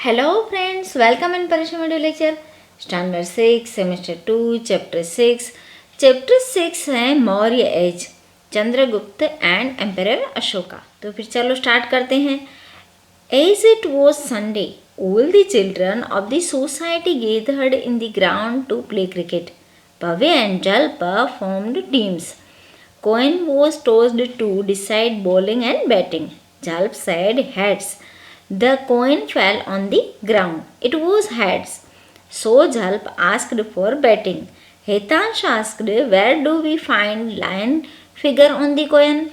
Hello friends, welcome in Parisham Video Lecture. Standard 6, Semester 2, Chapter 6. Chapter 6 है Maurya age, Chandragupta and emperor Ashoka. तो फिर चलो start करते हैं। As it was Sunday, all the children of the society gathered in the ground to play cricket. Bhavya and Jalpa formed teams. Coin was tossed to decide bowling and batting. Jalp said heads. The coin fell on the ground. It was heads. So Jalp asked for batting. Hetansh asked, where do we find lion figure on the coin?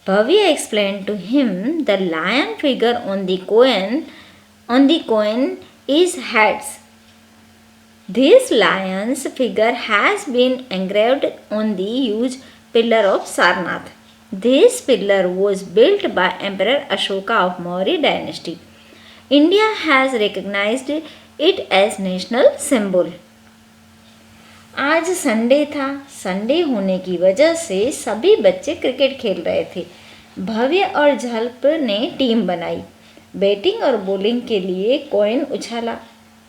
Bhavya explained to him, the lion figure on the coin is heads. This lion's figure has been engraved on the huge pillar of Sarnath. This pillar was built by Emperor Ashoka of Maurya dynasty. India has recognized it as national symbol. आज Sunday था। Sunday होने की वजह से सभी बच्चे cricket खेल रहे थे। भव्य और झल्प ने टीम बनाई। बैटिंग और बॉलिंग के लिए कॉइन उछाला।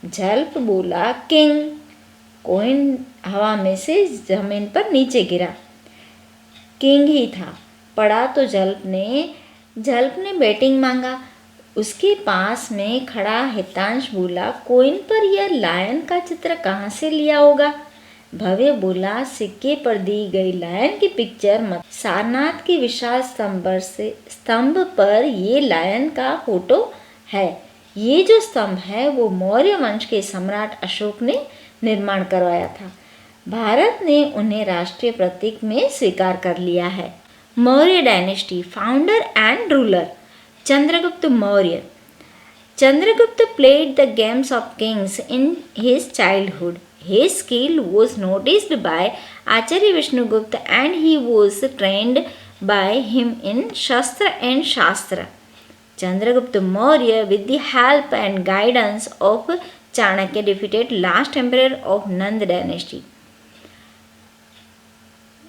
झल्प बोला किंग। कॉइन हवा में से जमीन पर नीचे गिरा। किंग ही था। पड़ा तो झल्प ने बैटिंग मांगा। उसके पास में खड़ा हितांश बोला, कॉइन पर यह लायन का चित्र कहाँ से लिया होगा? भव्य बोला, सिक्के पर दी गई लायन की पिक्चर मत। सारनाथ के विशाल स्तंभ पर ये लायन का फोटो है। ये जो स्तंभ है वो मौर्य वंश के सम्राट अशोक ने निर्माण करवाया था। भारत ने उन्हें राष्ट्रीय प्रतीक में स्वीकार कर लिया है। Maurya dynasty, founder and ruler Chandragupta Maurya. Chandragupta played the games of kings in his childhood. His skill was noticed by Acharya Vishnugupta and he was trained by him in Shastra and Shastra. Chandragupta Maurya, with the help and guidance of Chanakya, defeated last emperor of Nand dynasty,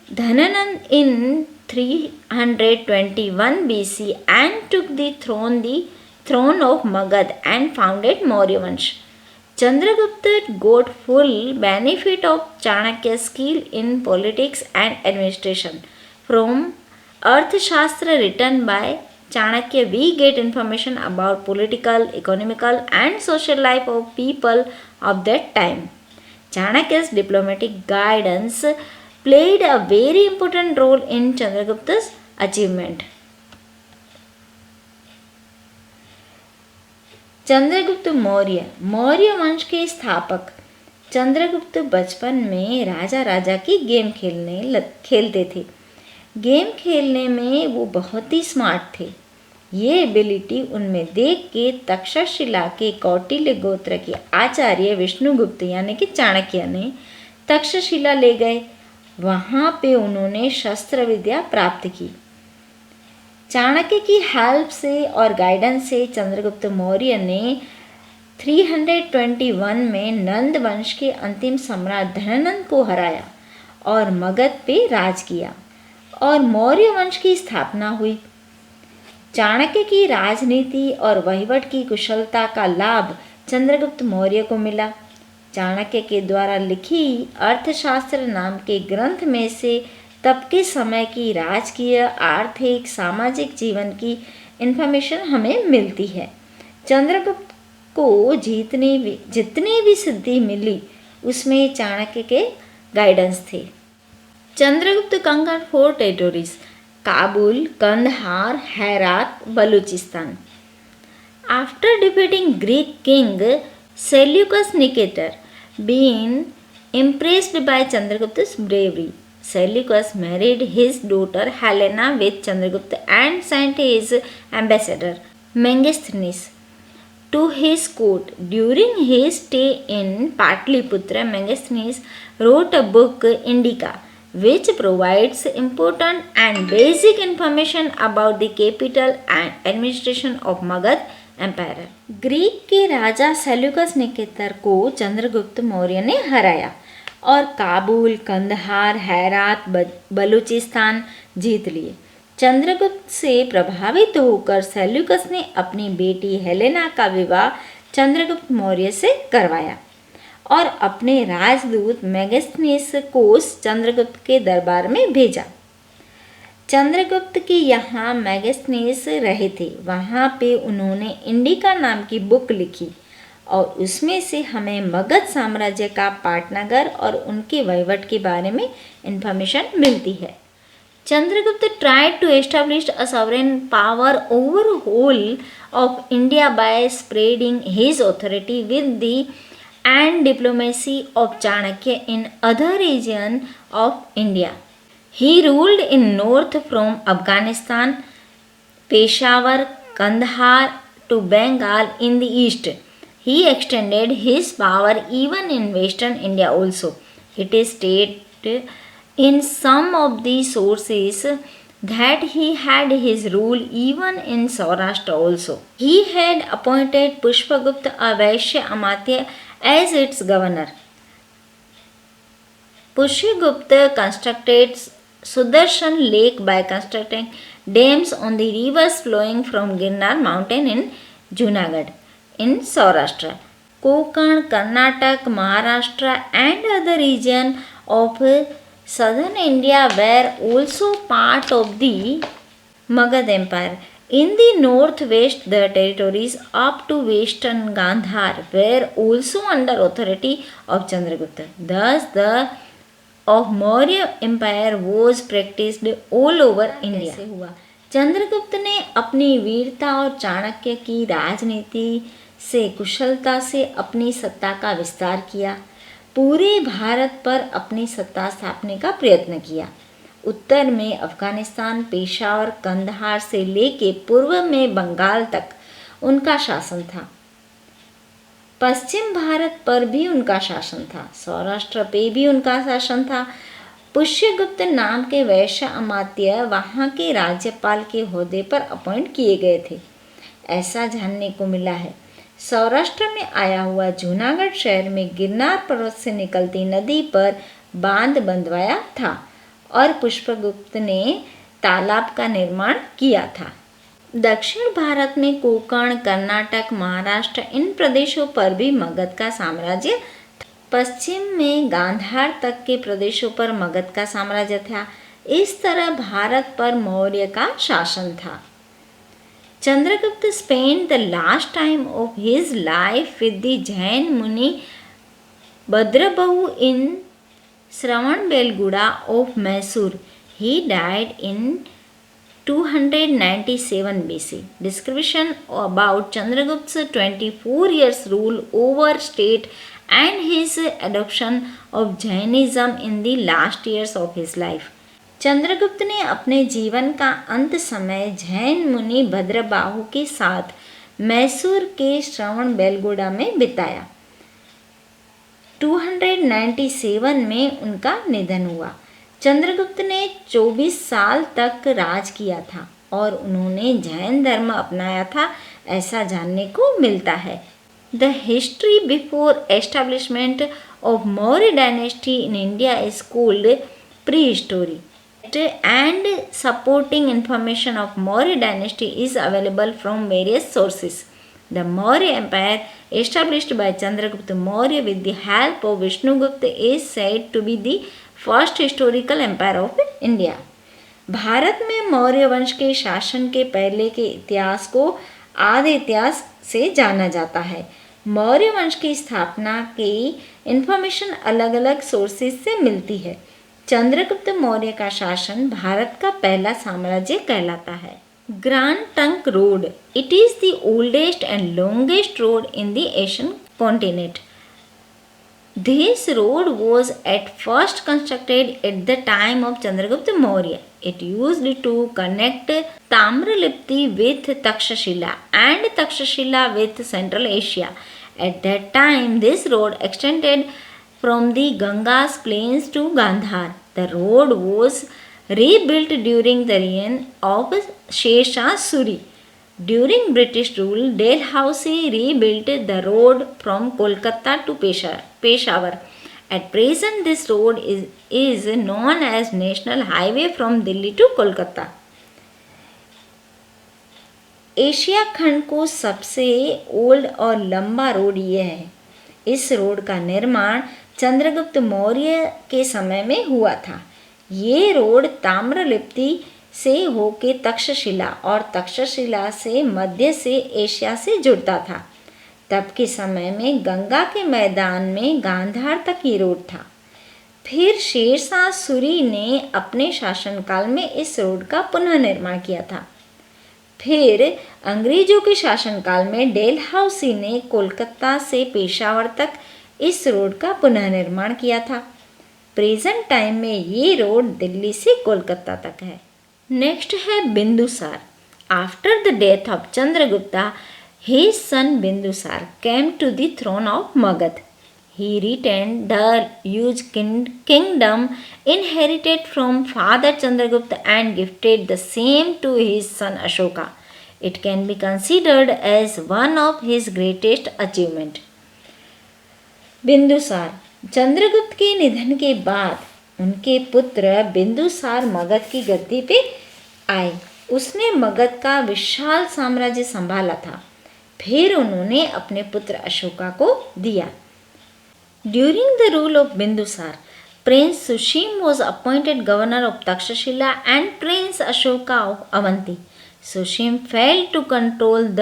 Dhananand, in 321 BC and took the throne of Magad and founded Maurya Vansh. Chandragupta got full benefit of Chanakya's skill in politics and administration. From Arthashastra written by Chanakya, we get information about political, economical and social life of people of that time. Chanakya's diplomatic guidance played a very important role in Chandragupta's achievement. Chandragupta Maurya, Maurya वंश के स्थापक। चंद्रगुप्त बचपन में राजा की game खेलते थे। Game खेलने में वो बहुत ही स्मार्ट थे। ये एबिलिटी उनमें देख के तक्षशिला के कौटिल्य गोत्र के आचार्य विष्णुगुप्त यानी कि चाणक्य ने तक्षशिला ले गए। वहाँ पे उन्होंने शस्त्र विद्या प्राप्त की। चाणक्य की हेल्प से और गाइडेंस से चंद्रगुप्त मौर्य ने 321 में नंद वंश के अंतिम सम्राट धनानंद को हराया और मगध पे राज किया और मौर्य वंश की स्थापना हुई। चाणक्य की राजनीति और वहीवट की कुशलता का लाभ चंद्रगुप्त मौर्य को मिला। चाणक्य के द्वारा लिखी अर्थशास्त्र नाम के ग्रंथ में से तब के समय की राजकीय, आर्थिक, सामाजिक जीवन की इन्फॉर्मेशन हमें मिलती है। चंद्रगुप्त को जितनी भी सिद्धि मिली उसमें चाणक्य के गाइडेंस थे। Chandragupta conquered 4 territories: Kabul, Kandahar, Herat, Balochistan. After defeating Greek king Seleucus Nicator, being impressed by Chandragupta's bravery, Seleucus married his daughter Helena with Chandragupta and sent his ambassador Megasthenes to his court. During his stay in Patliputra, Megasthenes wrote a book, Indica, which provides important and basic information about the capital and administration of Magad empire. Greek के राजा Seleucus निकेतर को चंद्रगुप्त मौर्य ने हराया और काबुल, कंदहार, हेरात, बलूचिस्तान जीत लिए। चंद्रगुप्त से प्रभावित होकर सेल्यूकस ने अपनी बेटी हेलेना का विवाह चंद्रगुप्त मौर्य से करवाया और अपने राजदूत मेगस्थनीस को चंद्रगुप्त के दरबार में भेजा। चंद्रगुप्त के यहाँ मेगस्थनीस रहे थे। वहाँ पे उन्होंने इंडिका नाम की बुक लिखी और उसमें से हमें मगध साम्राज्य का पाटनगर और उनके वहीवट के बारे में इंफॉर्मेशन मिलती है। Chandragupta tried to establish a sovereign power over whole of India by spreading his authority with the and diplomacy of Chanakya in other regions of India. He ruled in north from Afghanistan, Peshawar, Kandahar to Bengal in the east. He extended his power even in western India also. It is stated in some of the sources that he had his rule even in Saurashtra also. He had appointed Pushpagupta, a Vaishya Amatya, as its governor. Pushpagupta constructed Sudarshan Lake by constructing dams on the rivers flowing from Girnar mountain in Junagadh in Saurashtra. Konkan, Karnataka, Maharashtra and other regions of southern India were also part of the Magad Empire. In the northwest, the territories up to western Gandhar were also under authority of Chandragupta. Thus, the of Maurya Empire was practiced all over India. Chandragupta ने अपनी वीरता और चाणक्य की राजनीति से कुशलता से अपनी सत्ता का विस्तार किया। पूरे भारत पर अपनी सत्ता स्थापने का प्रयत्न किया। उत्तर में अफगानिस्तान, पेशावर, कंदहार से लेके पूर्व में बंगाल तक उनका शासन था। पश्चिम भारत पर भी उनका शासन था। सौराष्ट्र पे भी उनका शासन था। पुष्यगुप्त नाम के वैश्य अमात्य वहाँ के राज्यपाल के ओहदे पर अपॉइंट किए गए थे, ऐसा जानने को मिला है। सौराष्ट्र में आया हुआ जूनागढ़ शहर में गिरनार पर्वत से निकलती नदी पर बांध बंधवाया था और पुष्पगुप्त ने तालाब का निर्माण किया था। दक्षिण भारत में कोंकण, कर्नाटक, महाराष्ट्र इन प्रदेशों पर भी मगध का साम्राज्य। पश्चिम में गांधार तक के प्रदेशों पर मगध का साम्राज्य था। इस तरह भारत पर मौर्य का शासन था। Chandragupta spent the last time of his life with the Jain Muni Bhadrabahu in Shravanbelguda of Mysore. He died in 297 BC. Description about Chandragupta's 24 years rule over state and his adoption of Jainism in the last years of his life. Chandragupta ने अपने जीवन का अंत समय जैन मुनि भद्रबाहु के साथ मैसूर के श्रवण बेलगुड़ा में बिताया। 297 में उनका निधन हुआ। चंद्रगुप्त ने 24 साल तक राज किया था और उन्होंने जैन धर्म अपनाया था, ऐसा जानने को मिलता है। The history before establishment of Maurya dynasty in India is called pre history and supporting information of Maurya dynasty is available from various sources. The Maurya Empire established by Chandragupta Maurya with the help of Vishnugupta is said to be the first historical empire of India. Bharat में मौर्य वंश के शासन के पहले के इतिहास को आदि इतिहास से जाना जाता है। मौर्य वंश की स्थापना की इंफॉर्मेशन अलग अलग सोर्सेज से मिलती है। चंद्रगुप्त मौर्य का शासन भारत का पहला साम्राज्य कहलाता है। Grand trunk road, it is the oldest and longest road in the Asian continent. This road was at first constructed at the time of Chandragupta Maurya. It used to connect Tamralipti with Takshashila and Takshashila with central Asia. At that time, this road extended from the Ganga's plains to Gandhar. The road was rebuilt during the reign of Sher Shah Suri. During British rule, Dalhousie rebuilt the road from Kolkata to Peshawar. At present, this road is known as National Highway from Delhi to Kolkata. Asia खंड को सबसे old और लंबा road ये है। इस road का निर्माण चंद्रगुप्त मौर्य के समय में हुआ था। ये रोड ताम्रलिप्ति से होके तक्षशिला और तक्षशिला से मध्य से एशिया से जुड़ता था। तब के समय में गंगा के मैदान में गांधार तक ये रोड था। फिर शेरशाह सूरी ने अपने शासनकाल में इस रोड का पुनः निर्माण किया था। फिर अंग्रेजों के शासनकाल में डेलहाउसी ने कोलकाता से पेशावर तक इस रोड का पुनः निर्माण किया था। प्रेजेंट टाइम में ये रोड दिल्ली से कोलकाता तक है। नेक्स्ट है Bindusar. After the death of Chandragupta, his son Bindusar came to the throne of Magad. He retained the huge kingdom inherited from father Chandragupta and gifted the same to his son Ashoka. It can be considered as one of his greatest achievements. Bindusar Chandragupta के निधन के बाद उनके पुत्र बिंदुसार मगध की गद्दी पे आए। उसने मगध का विशाल साम्राज्य संभाला था। फिर उन्होंने अपने पुत्र अशोका को दिया। During the rule of Bindusar, prince Sushim was appointed governor of Takshashila and prince Ashoka of Avanti. Sushim fail to control the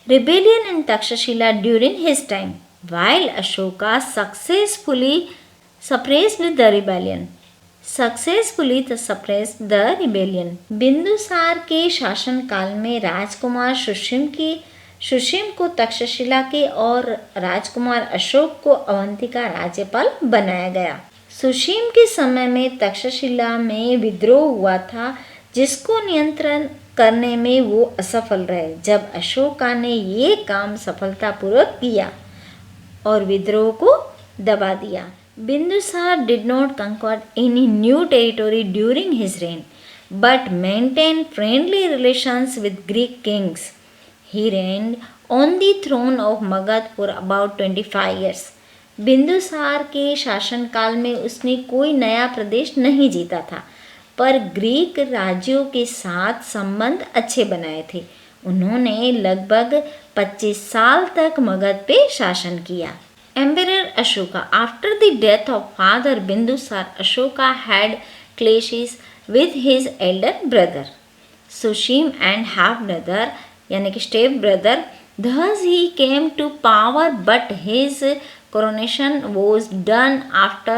rebellion in Takshashila during his time, while Ashoka successfully suppressed the rebellion. Bindusar के शासनकाल में राजकुमार सुशीम को तक्षशिला के और राजकुमार अशोक को अवंती का राज्यपाल बनाया गया। सुशीम के समय में तक्षशिला में विद्रोह हुआ था, जिसको नियंत्रण करने में वो असफल रहे। जब अशोका ने ये काम सफलतापूर्वक किया और विद्रोह को दबा दिया। Bindusara did not conquer any new territory during his reign, but maintain friendly relations with Greek kings. He reigned on the throne of Magad for about 25 years. Bindusara के शासनकाल में उसने कोई नया प्रदेश नहीं जीता था, पर ग्रीक राज्यों के साथ संबंध अच्छे बनाए थे। उन्होंने लगभग 25 साल तक मगध पे शासन किया। Emperor Ashoka. After the death of father Bindusara, Ashoka had clashes with his elder brother Sushim and half brother यानी कि step brother. Thus he came to power, but his coronation was done after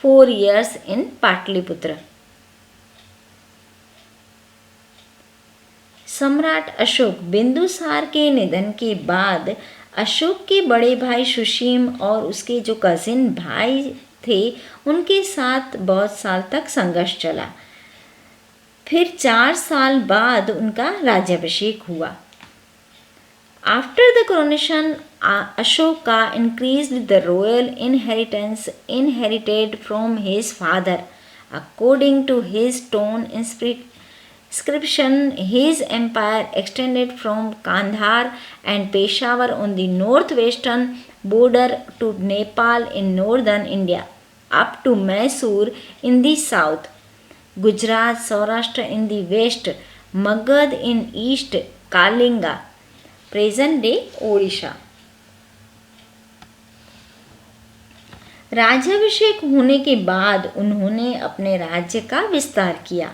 4 years in Patliputra. सम्राट अशोक. बिंदुसार के निधन के बाद अशोक के बड़े भाई सुशीम और उसके जो कजिन भाई थे, उनके साथ बहुत साल तक संघर्ष चला। फिर 4 साल बाद उनका राज्याभिषेक हुआ। After the coronation, Ashoka increased the royal inheritance inherited from his father. According to his stone inscription, his empire extended from Kandhar and Peshawar on the northwestern border to Nepal in northern India, up to Mysore in the south, Gujarat, Saurashtra in the west, Magad in east, Kalinga present day Odisha. राज्याभिषेक होने के बाद उन्होंने अपने राज्य का विस्तार किया।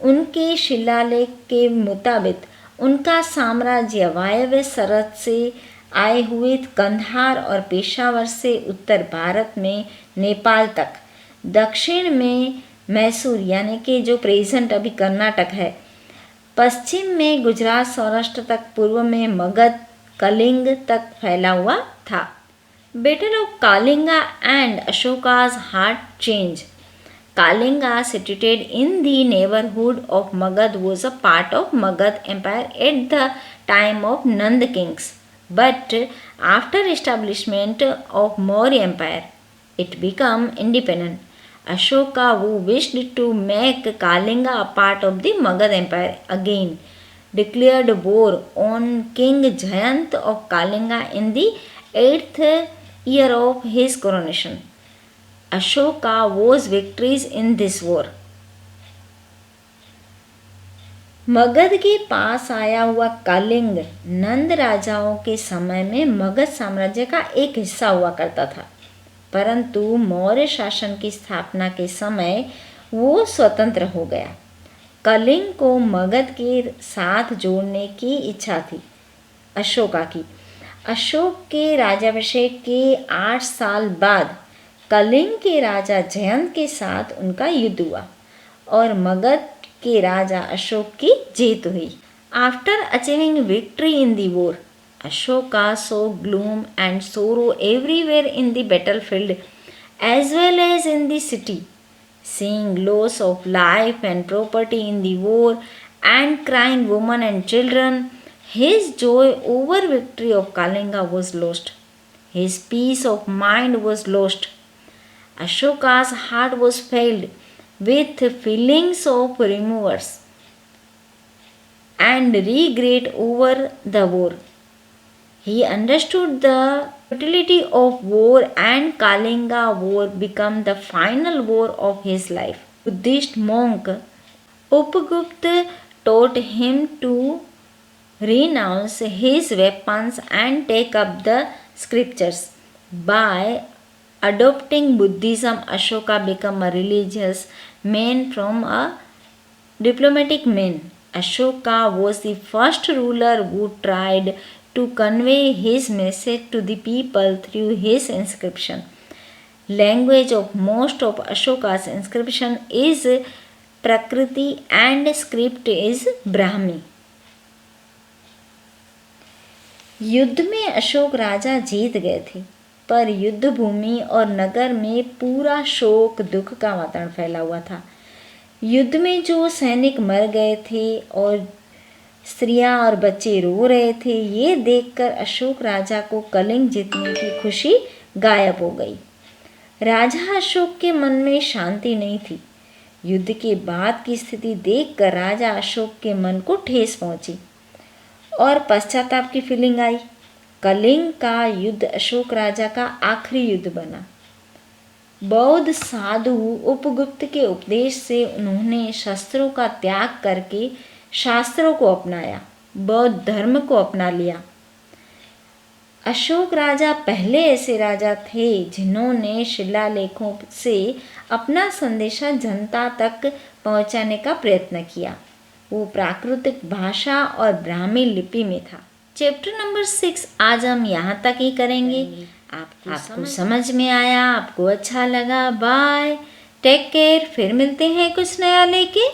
उनके शिलालेख के मुताबिक उनका साम्राज्य वायव्य सरहद से आए हुए कंधार और पेशावर से उत्तर भारत में नेपाल तक, दक्षिण में मैसूर यानी कि जो प्रेजेंट अभी कर्नाटक है, पश्चिम में गुजरात सौराष्ट्र तक, पूर्व में मगध कलिंग तक फैला हुआ था। Battle of Kalinga and Ashoka's heart change. Kalinga, situated in the neighborhood of Magad, was a part of Magad Empire at the time of Nand kings, but after establishment of Maurya Empire, it became independent. Ashoka, who wished to make Kalinga a part of the Magad Empire again, declared war on King Jayant of Kalinga in the 8th year of his coronation. Ashoka was victorious in this war. Magadh के पास आया हुआ कलिंग नंद राजाओं के समय में मगध साम्राज्य का एक हिस्सा हुआ करता था, परंतु मौर्य शासन की स्थापना के समय वो स्वतंत्र हो गया। कलिंग को मगध के साथ जोड़ने की इच्छा थी अशोका की। अशोक के राज्याभिषेक के 8 साल बाद कलिंग के राजा जयंत के साथ उनका युद्ध हुआ और मगध के राजा अशोक की जीत हुई। After achieving victory in the war, Ashoka saw gloom and sorrow everywhere in the battlefield as well as in the city. Seeing loss of life and property in the war and crying women and children, his joy over victory of Kalinga was lost. His peace of mind was lost. Ashoka's heart was filled with feelings of remorse and regret over the war. He understood the futility of war and Kalinga war became the final war of his life. Buddhist monk Upagupta taught him to renounce his weapons and take up the scriptures. By adopting Buddhism, Ashoka became a religious man from a diplomatic man. Ashoka was the first ruler who tried to convey his message to the people through his inscription. Language of most of Ashoka's inscription is Prakriti and script is Brahmi. युद्ध में अशोक राजा जीत गए थे, पर युद्ध भूमि और नगर में पूरा शोक दुख का वातावरण फैला हुआ था। युद्ध में जो सैनिक मर गए थे और स्त्रियां और बच्चे रो रहे थे, ये देखकर अशोक राजा को कलिंग जीतने की खुशी गायब हो गई। राजा अशोक के मन में शांति नहीं थी। युद्ध के बाद की स्थिति देखकर राजा अशोक के मन को ठेस पहुंची और पश्चाताप की फीलिंग आई। कलिंग का युद्ध अशोक राजा का आखिरी युद्ध बना। बौद्ध साधु उपगुप्त के उपदेश से उन्होंने शस्त्रों का त्याग करके शास्त्रों को अपनाया, बौद्ध धर्म को अपना लिया। अशोक राजा पहले ऐसे राजा थे जिन्होंने शिलालेखों से अपना संदेशा जनता तक पहुंचाने का प्रयत्न किया। वो प्राकृतिक भाषा और ब्राह्मी लिपि में था। चैप्टर नंबर 6 आज हम यहाँ तक ही करेंगे। आपको समझ में आया, आपको अच्छा लगा, बाय, टेक केयर। फिर मिलते हैं कुछ नया लेके।